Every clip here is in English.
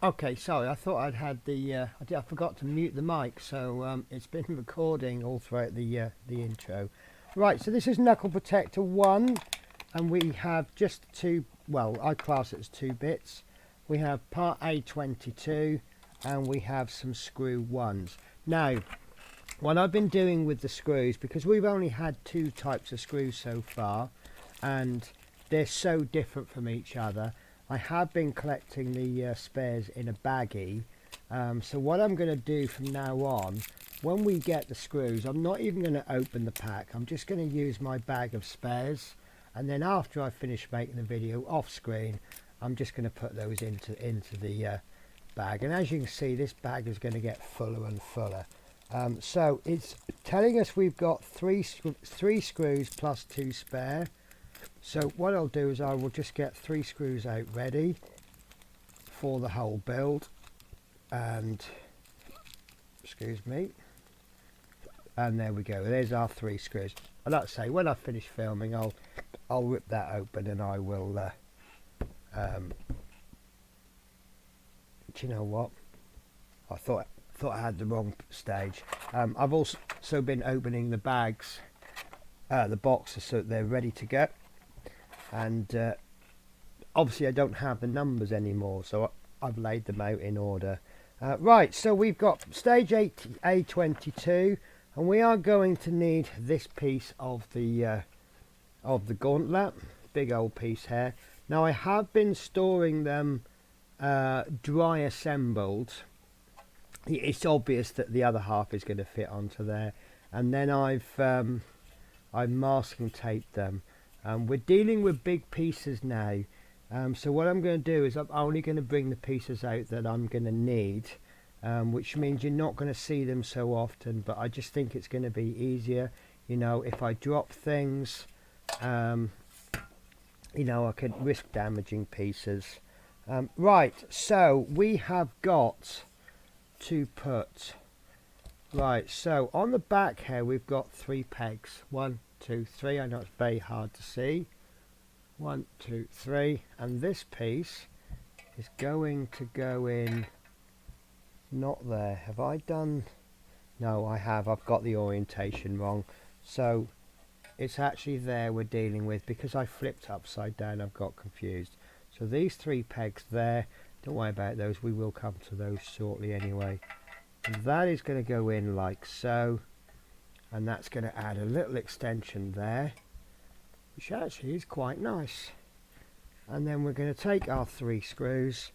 Okay, sorry, I thought I'd had the I forgot to mute the mic, so it's been recording all throughout the intro. Right, so this is Knuckle Protector 1, and we have just two, well, I class it as 2 bits. We have part A22 and we have some screw ones. Now, what I've been doing with the screws, because we've only had 2 types of screws so far and they're so different from each other, I have been collecting the spares in a baggie. So what I'm going to do from now on, when we get the screws, I'm not even going to open the pack. I'm just going to use my bag of spares, and then after I finish making the video off screen, I'm just going to put those into the bag. And as you can see, this bag is going to get fuller and fuller. So it's telling us we've got three screws plus 2 spare. So what I'll do is I will just get 3 screws out ready for the whole build, and excuse me, and there we go, there's our 3 screws. And like I say, when I finish filming, I'll rip that open and I will do you know what, I thought I had the wrong stage. I've also been opening the bags, the boxes, so they're ready to go. And obviously I don't have the numbers anymore, so I've laid them out in order. Right, so we've got stage A22, and we are going to need this piece of the gauntlet, big old piece here. Now I have been storing them dry assembled. It's obvious that the other half is going to fit onto there, and then I've masking taped them. We're dealing with big pieces now, so what I'm going to do is I'm only going to bring the pieces out that I'm going to need, which means you're not going to see them so often, but I just think it's going to be easier, you know, if I drop things, you know, I could risk damaging pieces. Right, so we have got to put, right, so on the back here we've got 3 pegs, 1, 2, 3. I know it's very hard to see. 1, 2, 3, and this piece is going to go in, not there. Have I done? No, I have. I've got the orientation wrong. So it's actually there we're dealing with, because I flipped upside down. I've got confused. So these 3 pegs there, don't worry about those. We will come to those shortly anyway. And that is going to go in like so. And that's going to add a little extension there, which actually is quite nice. And then we're going to take our 3 screws,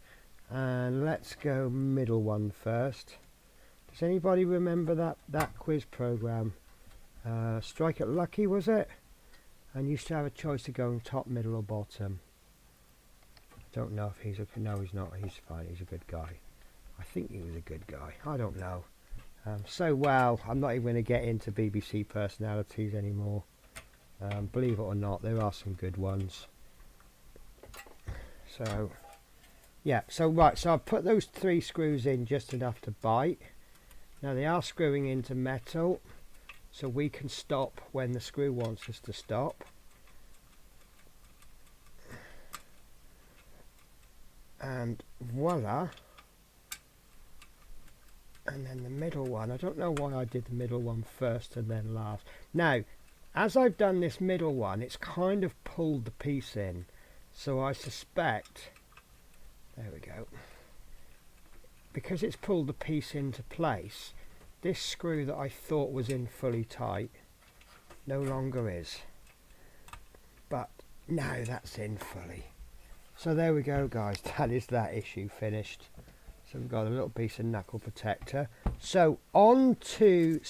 and let's go middle one first. Does anybody remember that quiz program? Strike It Lucky, was it? And you used to have a choice of going top, middle or bottom. I don't know if he's a, no he's not, he's fine, he's a good guy. I think he was a good guy, I don't know. So well, I'm not even going to get into BBC personalities anymore. Believe it or not, there are some good ones. So yeah, so right, so I've put those 3 screws in just enough to bite. Now they are screwing into metal, so we can stop when the screw wants us to stop. And voila. And then the middle one, I don't know why I did the middle one first and then last. Now, as I've done this middle one, it's kind of pulled the piece in. So I suspect, there we go, because it's pulled the piece into place, this screw that I thought was in fully tight no longer is. But now that's in fully. So there we go, guys, that is that issue finished. So we've got a little piece of knuckle protector. So on to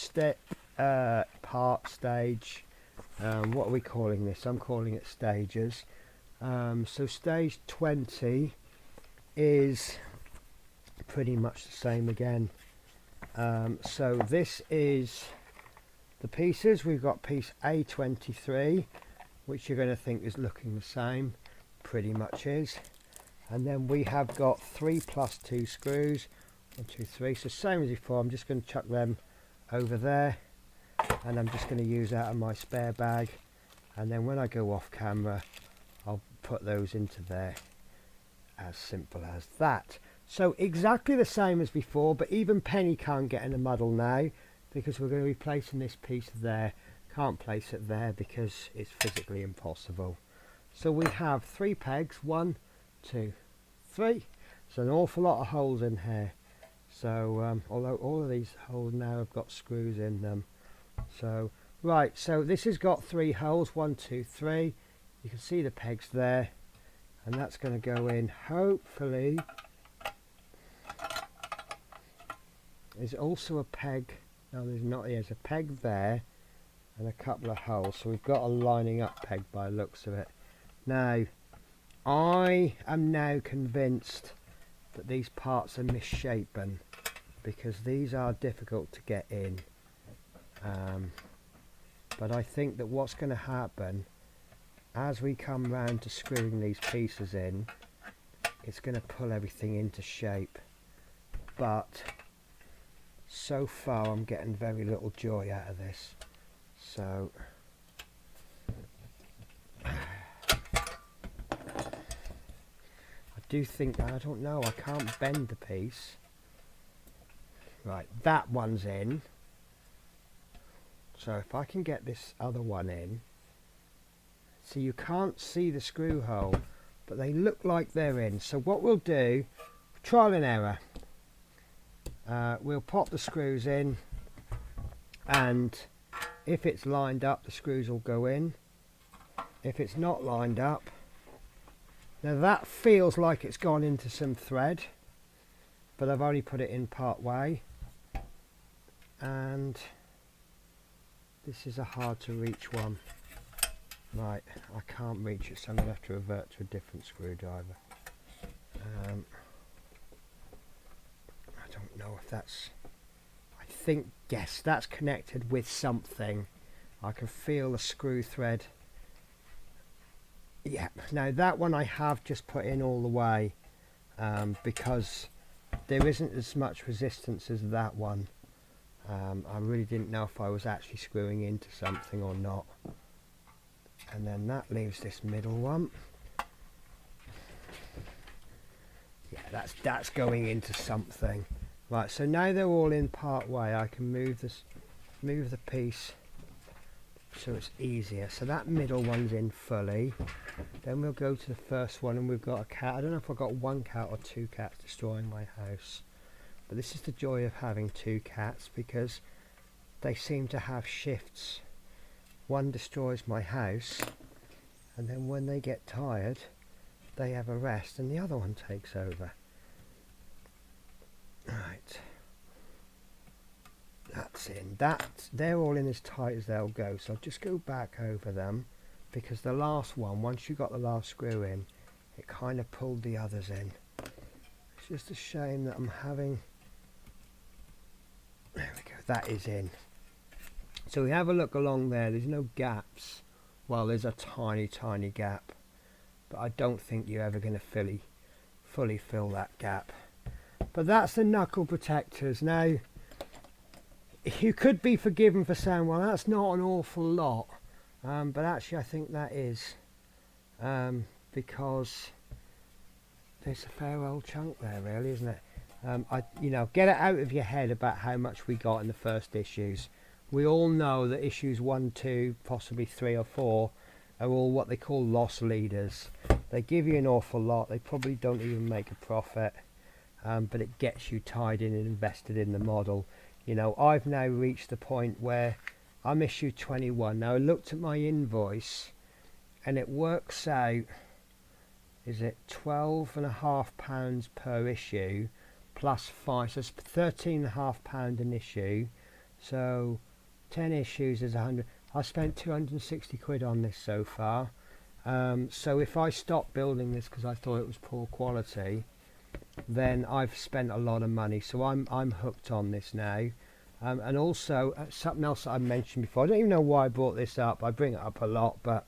part stage. What are we calling this? I'm calling it stages. So stage 20 is pretty much the same again. So this is the pieces. We've got piece A23, which you're going to think is looking the same. Pretty much is. And then we have got 3 plus 2 screws, 1, 2, 3. So same as before, I'm just going to chuck them over there, and I'm just going to use out of my spare bag. And then when I go off camera, I'll put those into there. As simple as that. So exactly the same as before, but even Penny can't get in the muddle now because we're going to be placing this piece there. Can't place it there because it's physically impossible. So we have 3 pegs, 1, 2, 3. There's an awful lot of holes in here. So although all of these holes now have got screws in them. So right, so this has got 3 holes, 1, 2, 3. You can see the pegs there, and that's going to go in. Hopefully, there's also a peg. No, there's not. There's a peg there, and a couple of holes. So we've got a lining up peg by the looks of it. Now, I am now convinced that these parts are misshapen because these are difficult to get in. But I think that what's going to happen as we come round to screwing these pieces in, it's going to pull everything into shape. But so far I'm getting very little joy out of this. So I do think, I don't know, I can't bend the piece. Right, that one's in. So if I can get this other one in, so you can't see the screw hole, but they look like they're in. So what we'll do, trial and error. We'll pop the screws in, and if it's lined up, the screws will go in. If it's not lined up, now that feels like it's gone into some thread, but I've only put it in part way, and this is a hard to reach one. Right, I can't reach it, so I'm going to have to revert to a different screwdriver. I don't know if that's, I think, yes, that's connected with something. I can feel the screw thread. Yeah, now that one I have just put in all the way because there isn't as much resistance as that one. I really didn't know if I was actually screwing into something or not. And then that leaves this middle one. Yeah, that's going into something. Right, so now they're all in part way. I can move the piece so it's easier. So that middle one's in fully. Then we'll go to the first one, and we've got a cat. I don't know if I've got 1 cat or 2 cats destroying my house. But this is the joy of having 2 cats, because they seem to have shifts. One destroys my house, and then when they get tired, they have a rest, and the other one takes over. Right. That's in. They're all in as tight as they'll go, so I'll just go back over them, because the last one, once you got the last screw in, it kind of pulled the others in. It's just a shame that I'm having... There we go, that is in. So we have a look along there, there's no gaps. Well, there's a tiny gap, but I don't think you're ever going to fully fill that gap. But that's the knuckle protectors. Now, you could be forgiven for saying, well, that's not an awful lot, but actually I think that is, because there's a fair old chunk there, really, isn't it? You know, get it out of your head about how much we got in the first issues. We all know that issues 1, 2, possibly 3 or 4 are all what they call loss leaders. They give you an awful lot. They probably don't even make a profit, but it gets you tied in and invested in the model. You know, I've now reached the point where I'm issue 21. Now I looked at my invoice, and it works out, is it £12.50 per issue plus 5, so it's £13.50 an issue. So 10 issues is 100. I spent 260 quid on this so far. So if I stop building this because I thought it was poor quality, then I've spent a lot of money. So I'm hooked on this now. And also something else that I mentioned before. I don't even know why I brought this up. I bring it up a lot, but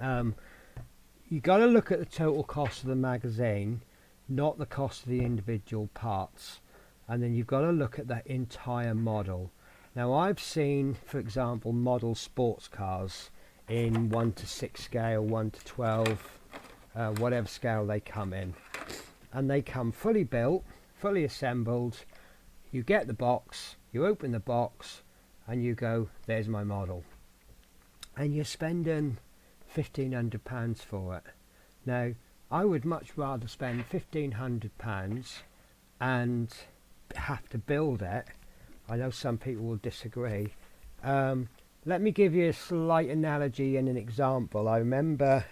you got to look at the total cost of the magazine, not the cost of the individual parts. And then you've got to look at the entire model. Now I've seen, for example, model sports cars in 1 to 6 scale, 1 to 12, whatever scale they come in. and they come fully built, fully assembled. You get the box, you open the box, and you go, there's my model. And you're spending £1,500 for it. Now, I would much rather spend £1,500 and have to build it. I know some people will disagree. Let me give you a slight analogy and an example. I remember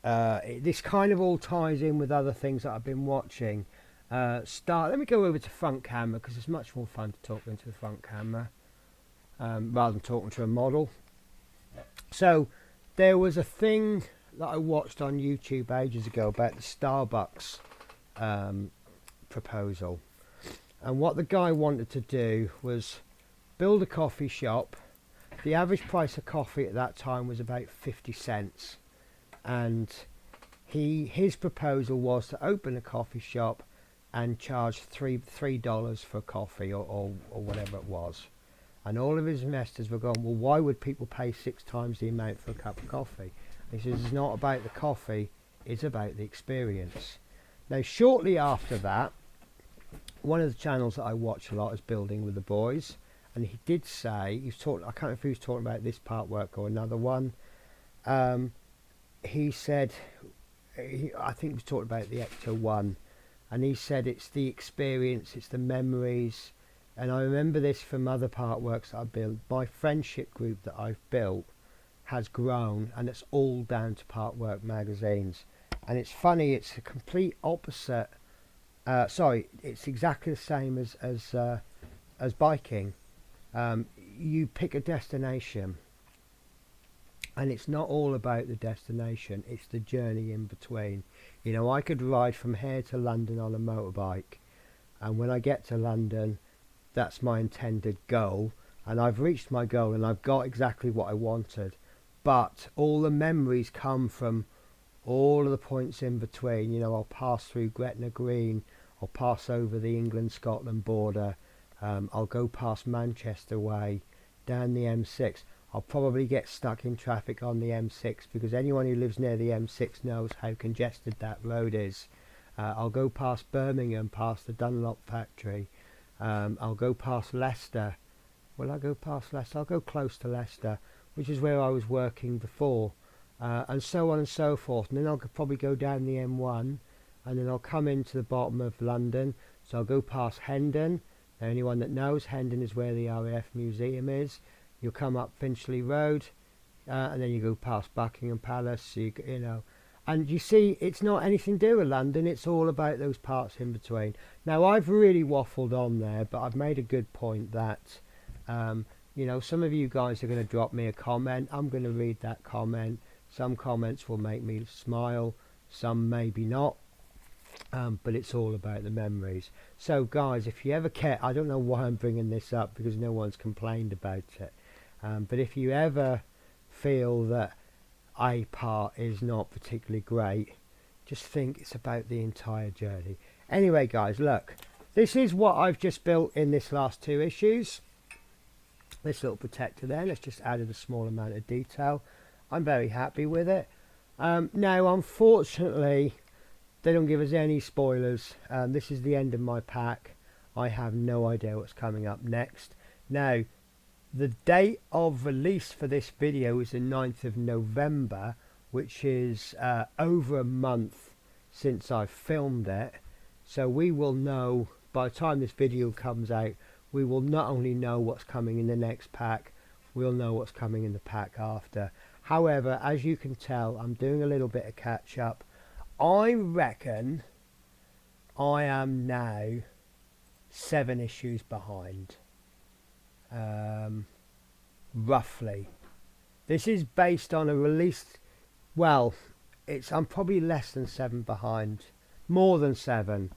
this kind of all ties in with other things that I've been watching. Let me go over to front camera, because it's much more fun to talk into the front camera rather than talking to a model. So there was a thing that I watched on YouTube ages ago about the Starbucks proposal, and what the guy wanted to do was build a coffee shop. The average price of coffee at that time was about 50 cents, and his proposal was to open a coffee shop and charge $3 for coffee or whatever it was. And all of his investors were going, well, why would people pay 6 times the amount for a cup of coffee? And he says, it's not about the coffee, it's about the experience. Now, shortly after that, one of the channels that I watch a lot is Building with the Boys, and he did say, I can't remember if he was talking about this part work or another one. He said, I think he was talking about the Ecto 1, and he said it's the experience, it's the memories. And I remember this from other part works that I've built. My friendship group that I've built has grown, and it's all down to part work magazines. And it's funny, it's a complete opposite. It's exactly the same as biking. You pick a destination, and it's not all about the destination, it's the journey in between. You know, I could ride from here to London on a motorbike, and when I get to London, that's my intended goal, and I've reached my goal and I've got exactly what I wanted. But all the memories come from all of the points in between. You know, I'll pass through Gretna Green, I'll pass over the England-Scotland border, I'll go past Manchester Way, down the M6. I'll probably get stuck in traffic on the M6, because anyone who lives near the M6 knows how congested that road is. I'll go past Birmingham, past the Dunlop factory. I'll go past Leicester. Will I go past Leicester? I'll go close to Leicester, which is where I was working before, and so on and so forth. And then I'll probably go down the M1, and then I'll come into the bottom of London. So I'll go past Hendon. Now, anyone that knows, Hendon is where the RAF Museum is. You'll come up Finchley Road, and then you go past Buckingham Palace. You know, and you see, it's not anything to do with London. It's all about those parts in between. Now, I've really waffled on there, but I've made a good point that, you know, some of you guys are going to drop me a comment. I'm going to read that comment. Some comments will make me smile, some maybe not. But it's all about the memories. So, guys, if you ever care, I don't know why I'm bringing this up, because no one's complained about it. But if you ever feel that a part is not particularly great, just think it's about the entire journey. Anyway, guys, look, this is what I've just built in this last 2 issues. This little protector there, let's just added a small amount of detail. I'm very happy with it. Now, unfortunately, they don't give us any spoilers. This is the end of my pack. I have no idea what's coming up next. Now, the date of release for this video is the 9th of November, which is over a month since I filmed it. So we will know, by the time this video comes out, we will not only know what's coming in the next pack, we'll know what's coming in the pack after. However, as you can tell, I'm doing a little bit of catch up. I reckon I am now 7 issues behind. Roughly. This is based on a release. Well, I'm probably less than 7 behind, more than 7,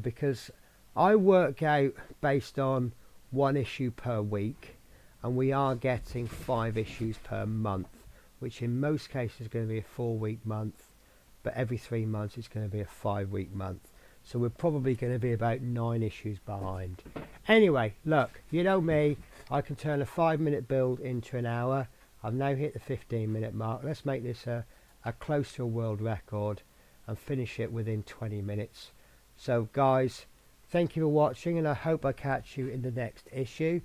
because I work out based on 1 issue per week, and we are getting 5 issues per month, which in most cases is going to be a 4-week month, but every 3 months it's going to be a 5-week month. So we're probably going to be about 9 issues behind. Anyway, look, you know me, I can turn a 5-minute build into an hour. I've now hit the 15-minute mark. Let's make this a close to a world record. and finish it within 20 minutes. So guys, thank you for watching, and I hope I catch you in the next issue.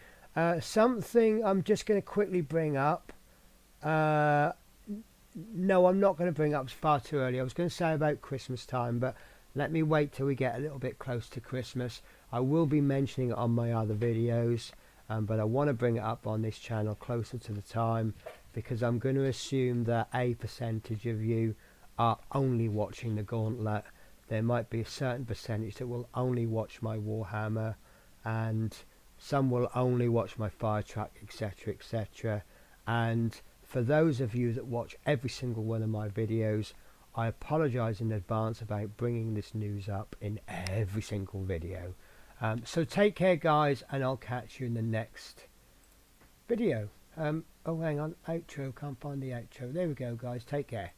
Something I'm just going to quickly bring up. No, I'm not going to bring up, it's far too early. I was going to say about Christmas time, but let me wait till we get a little bit close to Christmas. I will be mentioning it on my other videos, but I want to bring it up on this channel closer to the time, because I'm going to assume that a percentage of you are only watching the Gauntlet. There might be a certain percentage that will only watch my Warhammer, and some will only watch my fire truck, etc, etc. And for those of you that watch every single one of my videos, I apologize in advance about bringing this news up in every single video. So take care guys, and I'll catch you in the next video. Oh hang on, outro, can't find the outro. There we go guys, take care.